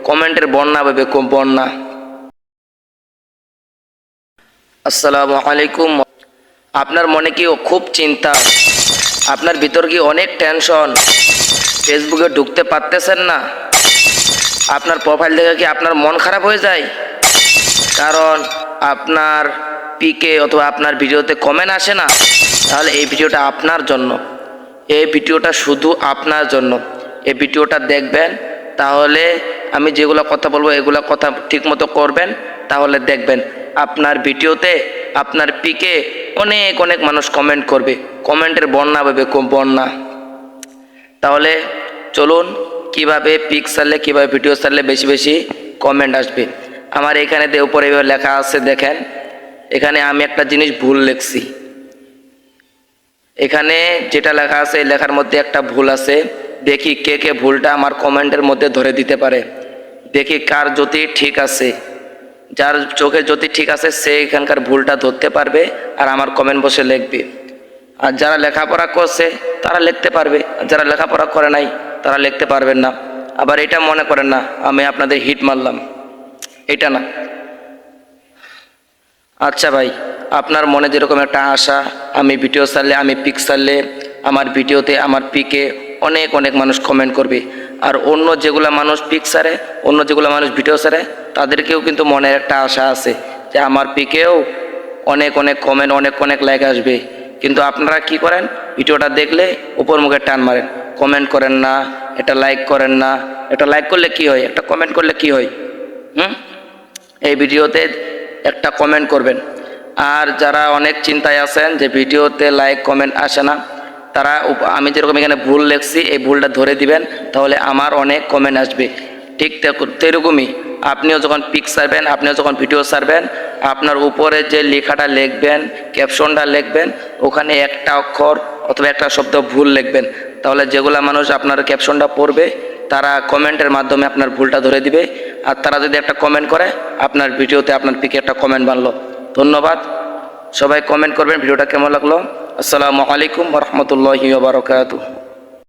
কমেন্টের বন্যা পাবে, খুব বন্যা। আসসালামু আলাইকুম। আপনার মনে কি খুব চিন্তা, আপনার ভিতর কি অনেক টেনশন, ফেসবুকে ঢুকতে পারতেছেন না, আপনার প্রোফাইল দেখে কি আপনার মন খারাপ হয়ে যায়? কারণ আপনার পিকে অথবা আপনার ভিডিওতে কমেন্ট আসে না? তাহলে এই ভিডিওটা আপনার জন্য, এই ভিডিওটা শুধু আপনার জন্য। এই ভিডিওটা দেখবেন, তাহলে আমি যেগুলো কথা বলবো এগুলো কথা ঠিকমতো করবেন, তাহলে দেখবেন আপনার ভিডিওতে আপনার পিকে অনেক অনেক মানুষ কমেন্ট করবে, কমেন্টের বন্যা পাবে, খুব বন্যা। তাহলে চলুন কিভাবে পিক ছাড়লে, কিভাবে ভিডিও ছাড়লে বেশি বেশি কমেন্ট আসবে। আমার এখানে উপরে এভাবে লেখা আছে, দেখেন এখানে আমি একটা জিনিস ভুল লিখছি। এখানে যেটা লেখা আছে এই লেখার মধ্যে একটা ভুল আছে। দেখি কে কে ভুলটা আমার কমেন্টের মধ্যে ধরে দিতে পারে। দেখি কার জ্যোতি ঠিক আছে, যার চোখে জ্যোতি ঠিক আছে সে এখানকার ভুলটা ধরতে পারবে আর আমার কমেন্ট বসে লিখবে। আর যারা লেখাপড়া করছে তারা লিখতে পারবে, আর যারা লেখাপড়া করে নাই তারা লিখতে পারবেন না। আবার এটা মনে করেন না আমি আপনাদের হিট মারলাম, এটা না। আচ্ছা ভাই, আপনার মনে যেরকম একটা আশা, আমি ভিডিও ছাড়লে, আমি পিক ছাড়লে আমার ভিডিওতে আমার পিকে অনেক অনেক মানুষ কমেন্ট করবে, আর অন্য যেগুলো মানুষ পিক ছাড়ে, অন্য যেগুলো মানুষ ভিডিও ছাড়ে তাদেরকেও কিন্তু মনের একটা আশা আছে যে আমার পিকেও অনেক অনেক কমেন্ট, অনেক অনেক লাইক আসবে। কিন্তু আপনারা কি করেন, ভিডিওটা দেখলে উপর মুখে টান মারেন, কমেন্ট করেন না, এটা লাইক করেন না। এটা লাইক করলে কি হয়, একটা কমেন্ট করলে কি হয়? এই ভিডিওতে একটা কমেন্ট করবেন। আর যারা অনেক চিন্তায় আছেন যে ভিডিওতে লাইক কমেন্ট আসে না, তারা আমি যেরকম এখানে ভুল লিখছি এই ভুলটা ধরে দিবেন, তাহলে আমার অনেক কমেন্ট আসবে। ঠিক সেরকমই আপনিও যখন পিক ছাড়বেন, আপনিও যখন ভিডিও ছাড়বেন, আপনার উপরে যে লেখাটা লিখবেন, ক্যাপশনটা লিখবেন, ওখানে একটা অক্ষর অথবা একটা শব্দ ভুল লিখবেন। তাহলে যেগুলা মানুষ আপনার ক্যাপশনটা পড়বে তারা কমেন্টের মাধ্যমে আপনার ভুলটা ধরে দিবে। আর তারা যদি একটা কমেন্ট করে আপনার ভিডিওতে, আপনার পিকে একটা কমেন্ট বানলো। ধন্যবাদ, সবাই কমেন্ট করবেন ভিডিওটা কেমন লাগলো। আসসালামু আলাইকুম ওয়া রাহমাতুল্লাহি ওয়া বারাকাতুহু।